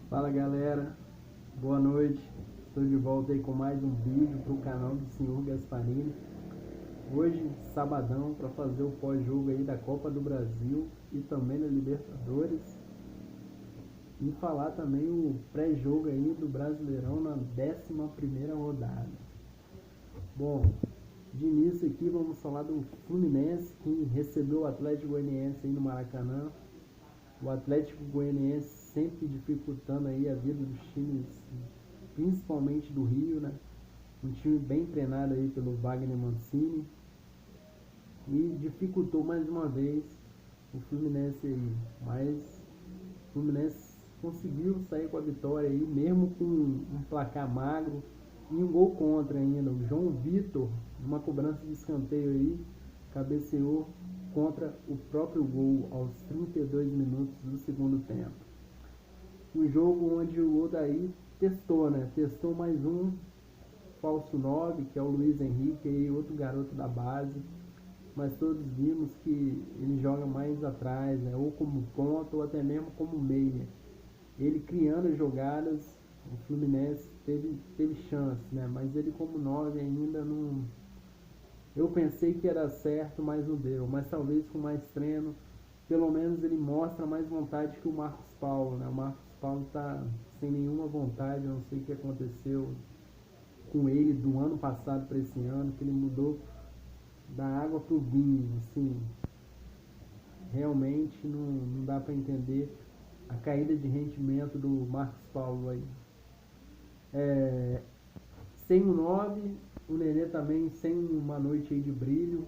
Fala galera, boa noite. Estou de volta aí com mais um vídeo para o canal do Senhor Gasparini. Hoje, sabadão, para fazer o pós-jogo aí da Copa do Brasil e também da Libertadores. E falar também o pré-jogo aí do Brasileirão na 11ª rodada. Bom, de início aqui vamos falar do Fluminense, que recebeu o Atlético Goianiense aí no Maracanã. O Atlético Goianiense sempre dificultando aí a vida dos times, principalmente do Rio, né? Um time bem treinado aí pelo Wagner Mancini. E dificultou mais uma vez o Fluminense aí. Mas o Fluminense conseguiu sair com a vitória aí, mesmo com um placar magro e um gol contra ainda. O João Vitor, numa cobrança de escanteio aí, cabeceou contra o próprio gol aos 32 minutos do segundo tempo. Um jogo onde o Odair testou mais um falso 9, que é o Luiz Henrique, aí, outro garoto da base, mas todos vimos que ele joga mais atrás, né? Ou como ponta ou até mesmo como meia. Ele criando jogadas, o Fluminense teve chance, né? Mas ele como 9 ainda não... Eu pensei que era certo, mas não deu. Mas talvez com mais treino, pelo menos ele mostra mais vontade que o Marcos Paulo, né? O Marcos Paulo tá sem nenhuma vontade, eu não sei o que aconteceu com ele do ano passado para esse ano, que ele mudou da água pro vinho, assim. Realmente não dá para entender a caída de rendimento do Marcos Paulo aí. Sem o 9, o Nenê também sem uma noite aí de brilho.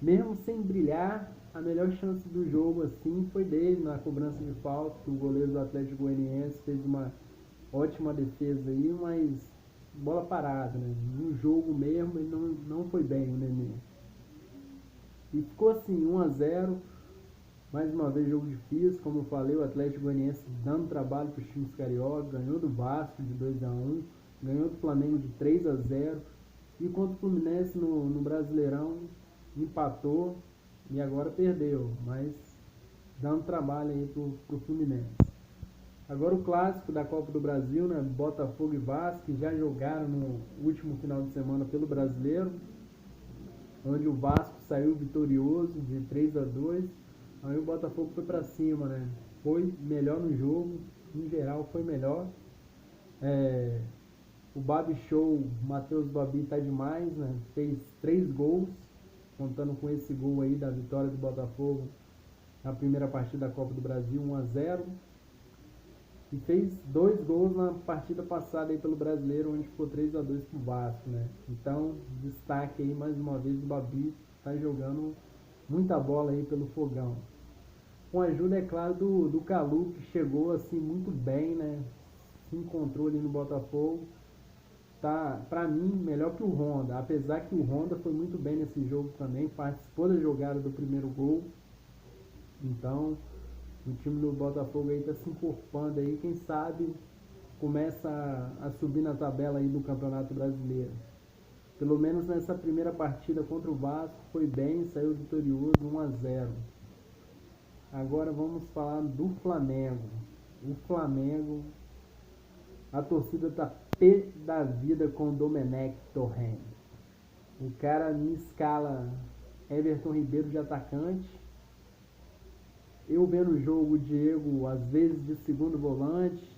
Mesmo sem brilhar, a melhor chance do jogo assim foi dele na cobrança de falta, que o goleiro do Atlético Goianiense fez uma ótima defesa aí, mas bola parada, né? No jogo mesmo ele não foi bem, o Nenê. E ficou assim, 1-0. Mais uma vez jogo difícil, como eu falei, o Atlético Goianiense dando trabalho para os times carioca, ganhou do Vasco de 2-1, ganhou do Flamengo de 3-0, e contra o Fluminense no Brasileirão empatou e agora perdeu, mas dando trabalho aí pro Fluminense. Agora o clássico da Copa do Brasil, né? Botafogo e Vasco, que já jogaram no último final de semana pelo Brasileiro, onde o Vasco saiu vitorioso de 3-2. Aí o Botafogo foi pra cima, né? Foi melhor no jogo, em geral foi melhor. O Babi Show, Matheus Babi tá demais, né? Fez 3 gols, contando com esse gol aí da vitória do Botafogo na primeira partida da Copa do Brasil, 1-0. E fez 2 gols na partida passada aí pelo Brasileiro, onde ficou 3-2 pro Vasco, né? Então, destaque aí mais uma vez do Babi, tá jogando muita bola aí pelo Fogão. Com a ajuda, é claro, do Calu, que chegou assim muito bem, né? Se encontrou ali no Botafogo. Tá, pra mim, melhor que o Honda. Apesar que o Honda foi muito bem nesse jogo também, participou da jogada do primeiro gol. Então, o time do Botafogo aí tá se encorpando aí, quem sabe começa a subir na tabela aí do Campeonato Brasileiro. Pelo menos nessa primeira partida contra o Vasco foi bem, saiu vitorioso, 1-0. Agora vamos falar do Flamengo. O Flamengo, a torcida tá pé da vida com o Domenech Torrent. O cara me escala Everton Ribeiro de atacante. Eu vendo o jogo, o Diego às vezes de segundo volante,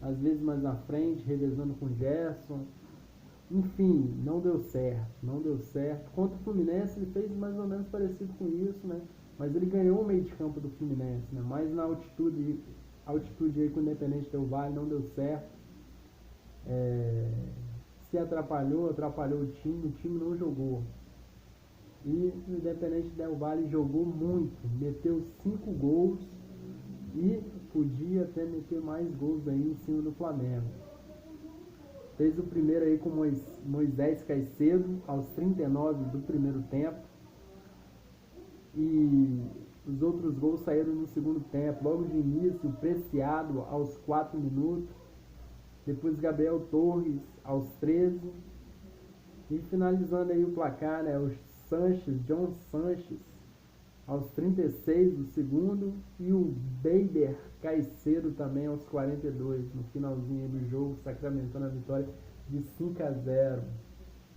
às vezes mais na frente, revezando com o Gerson. Enfim, não deu certo. Contra o Fluminense ele fez mais ou menos parecido com isso, né? Mas ele ganhou o meio de campo do Fluminense, né? Mas na altitude aí com o Independente Del Valle não deu certo. Se atrapalhou o time não jogou. E o Independente Del Valle jogou muito, meteu 5 gols e podia até meter mais gols aí em cima do Flamengo. Fez o primeiro aí com Moisés Caicedo aos 39 do primeiro tempo. E os outros gols saíram no segundo tempo. Logo de início, Preciado aos 4 minutos. Depois Gabriel Torres aos 13. E finalizando aí o placar, né? O John Sanches aos 36 do segundo, e o Beiber Caicedo também aos 42, no finalzinho do jogo, sacramentando a vitória de 5-0.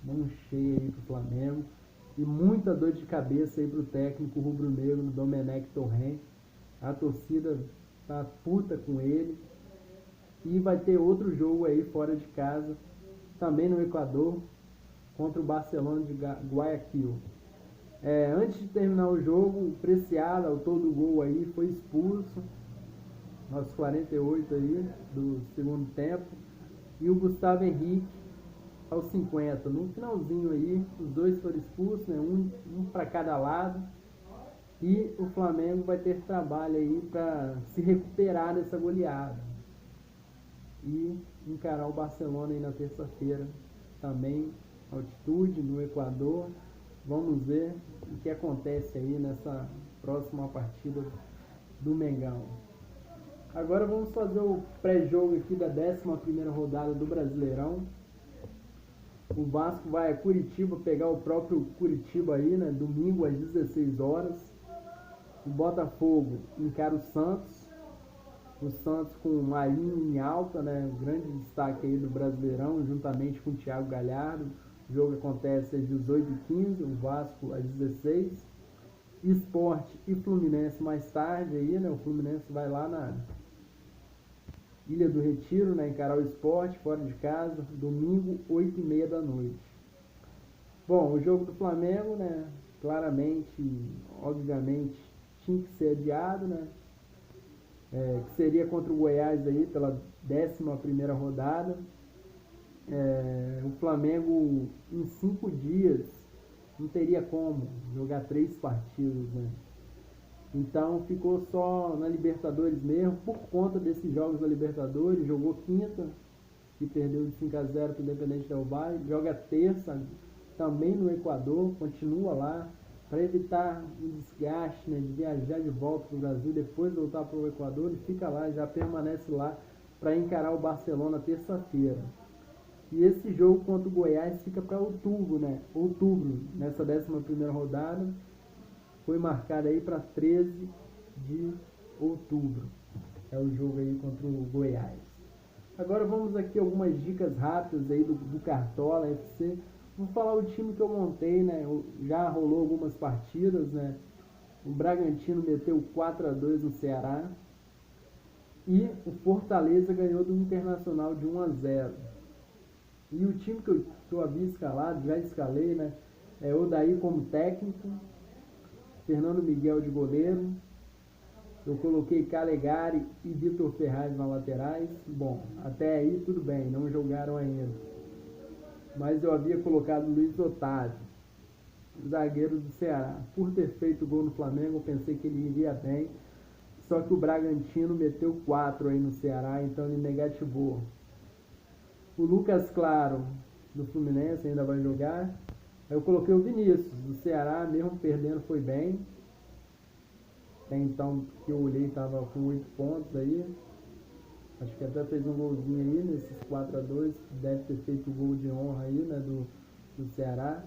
Mão cheia aí pro Flamengo, e muita dor de cabeça aí pro técnico rubro-negro Domenech Torrent. A torcida tá puta com ele, e vai ter outro jogo aí fora de casa, também no Equador, contra o Barcelona de Guayaquil. Antes de terminar o jogo, o Preciado, autor do gol aí, foi expulso aos 48 aí do segundo tempo, e o Gustavo Henrique aos 50. No finalzinho aí, os dois foram expulsos, né? um para cada lado, e o Flamengo vai ter trabalho aí para se recuperar dessa goleada e encarar o Barcelona aí na terça-feira, também altitude no Equador. Vamos ver o que acontece aí nessa próxima partida do Mengão. Agora vamos fazer o pré-jogo aqui da 11ª rodada do Brasileirão. O Vasco vai a Curitiba pegar o próprio Curitiba aí, né? Domingo às 16 horas. O Botafogo encara o Santos. O Santos com o Marinho em alta, né? O grande destaque aí do Brasileirão, juntamente com o Thiago Galhardo. O jogo acontece às 18h15, o Vasco às 16. Sport e Fluminense mais tarde aí, né? O Fluminense vai lá na Ilha do Retiro, né? Encarar o Sport fora de casa, domingo, 8h30 da noite. Bom, o jogo do Flamengo, né? Claramente, obviamente, tinha que ser adiado, né? Que seria contra o Goiás aí pela 11ª rodada. O Flamengo em 5 dias não teria como jogar 3 partidas, né? Então ficou só na Libertadores mesmo, por conta desses jogos da Libertadores. Jogou quinta, que perdeu de 5-0 para o Independente Del Valle, joga terça também no Equador, continua lá, para evitar o desgaste, né, de viajar de volta para o Brasil, depois voltar para o Equador, e fica lá, já permanece lá para encarar o Barcelona terça-feira. E esse jogo contra o Goiás fica para outubro, né? Outubro, nessa 11ª rodada, foi marcado aí para 13 de outubro. É o jogo aí contra o Goiás. Agora vamos aqui algumas dicas rápidas aí do Cartola FC. Vou falar o time que eu montei, né? Já rolou algumas partidas, né? O Bragantino meteu 4-2 no Ceará. E o Fortaleza ganhou do Internacional de 1-0. E o time que eu havia escalado, já escalei, né? É Odair como técnico, Fernando Miguel de goleiro. Eu coloquei Calegari e Vitor Ferraz nas laterais. Bom, até aí tudo bem, não jogaram ainda. Mas eu havia colocado Luiz Otávio, zagueiro do Ceará. Por ter feito gol no Flamengo, eu pensei que ele iria bem. Só que o Bragantino meteu 4 aí no Ceará, então ele negativou. O Lucas Claro, do Fluminense, ainda vai jogar. Eu coloquei o Vinícius, do Ceará, mesmo perdendo, foi bem. Até então, que eu olhei, estava com 8 pontos aí. Acho que até fez um golzinho aí nesses 4-2. Deve ter feito o gol de honra aí, né, do Ceará.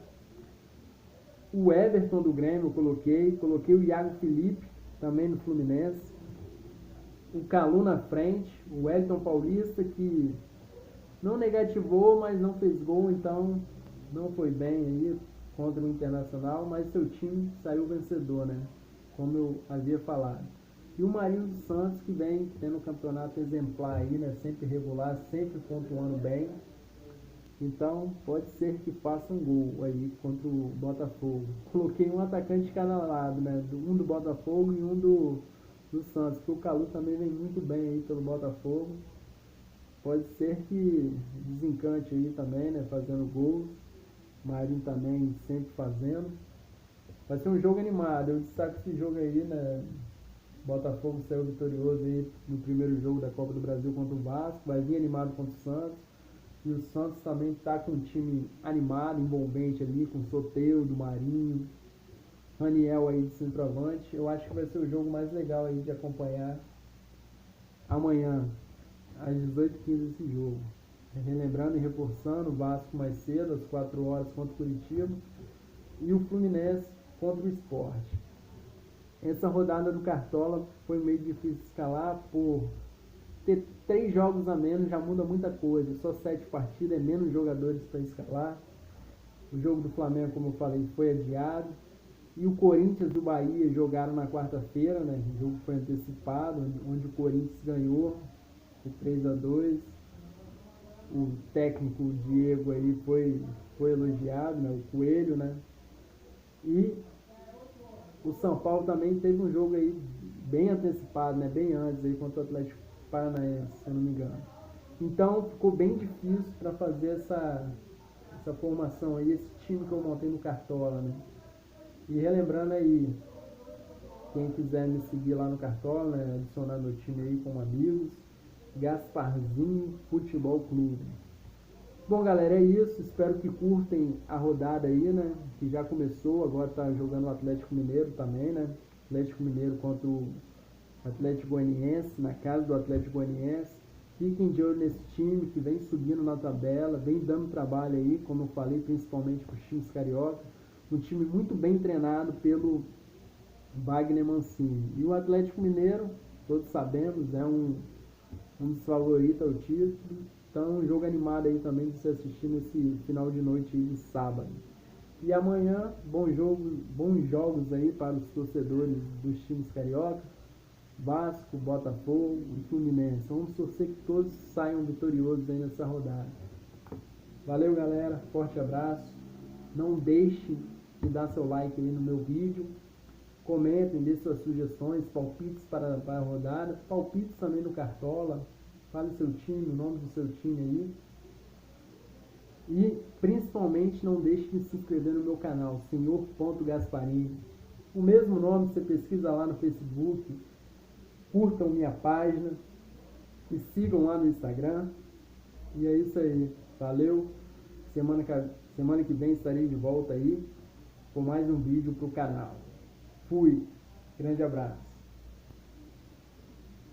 O Everton do Grêmio eu coloquei o Iago Felipe, também no Fluminense. O Calu na frente, o Wellington Paulista, que não negativou, mas não fez gol, então não foi bem aí contra o Internacional, mas seu time saiu vencedor, né? Como eu havia falado. E o Marinho dos Santos, que vem tendo um campeonato exemplar aí, né? Sempre regular, sempre pontuando bem. Então, pode ser que faça um gol aí contra o Botafogo. Coloquei um atacante de cada lado, né? Um do Botafogo e um do Santos, porque o Calu também vem muito bem aí pelo Botafogo. Pode ser que desencante aí também, né? Fazendo gols. Marinho também sempre fazendo. Vai ser um jogo animado. Eu destaco esse jogo aí, né? Botafogo saiu vitorioso aí no primeiro jogo da Copa do Brasil contra o Vasco. Vai vir animado contra o Santos. E o Santos também está com um time animado, envolvente ali, com o Soteldo, Marinho, Raniel aí de centroavante. Eu acho que vai ser o jogo mais legal aí de acompanhar amanhã, às 18h15 esse jogo. Relembrando e reforçando, o Vasco mais cedo, às 4 horas contra o Curitiba, e o Fluminense contra o Sport. Essa rodada do Cartola foi meio difícil escalar, por ter 3 jogos a menos já muda muita coisa, só 7 partidas, é menos jogadores para escalar. O jogo do Flamengo, como eu falei, foi adiado. E o Corinthians e o Bahia jogaram na quarta-feira, né? O jogo foi antecipado, onde o Corinthians ganhou por 3-2. O técnico o Diego aí foi elogiado, né? O Coelho, né? E o São Paulo também teve um jogo aí bem antecipado, né? Bem antes aí contra o Atlético Paranaense, se eu não me engano. Então ficou bem difícil para fazer essa formação aí, esse time que eu montei no Cartola, né? E relembrando aí, quem quiser me seguir lá no Cartola, né, adicionar meu time aí como amigos, Gasparzinho Futebol Clube. Bom, galera, é isso. Espero que curtem a rodada aí, né? Que já começou, agora tá jogando o Atlético Mineiro também, né? Atlético Mineiro contra o Atlético Goianiense, na casa do Atlético Goianiense. Fiquem de olho nesse time que vem subindo na tabela, vem dando trabalho aí, como eu falei, principalmente para os times carioca. Um time muito bem treinado pelo Wagner Mancini. E o Atlético Mineiro, todos sabemos, é um dos favoritos ao título. Então, um jogo animado aí também de se assistir nesse final de noite aí de sábado. E amanhã, bons jogos aí para os torcedores dos times carioca. Vasco, Botafogo e Fluminense. Vamos torcer que todos saiam vitoriosos aí nessa rodada. Valeu, galera. Forte abraço. Não deixe de dar seu like aí no meu vídeo. Comentem, dê suas sugestões, palpites para a rodada. Palpites também no Cartola. Fale seu time, o nome do seu time aí. E, principalmente, não deixe de se inscrever no meu canal, Senhor.Gasparini. O mesmo nome, você pesquisa lá no Facebook. Curtam minha página. E sigam lá no Instagram. E é isso aí. Valeu. Semana que vem estarei de volta aí com mais um vídeo pro canal. Fui. Grande abraço.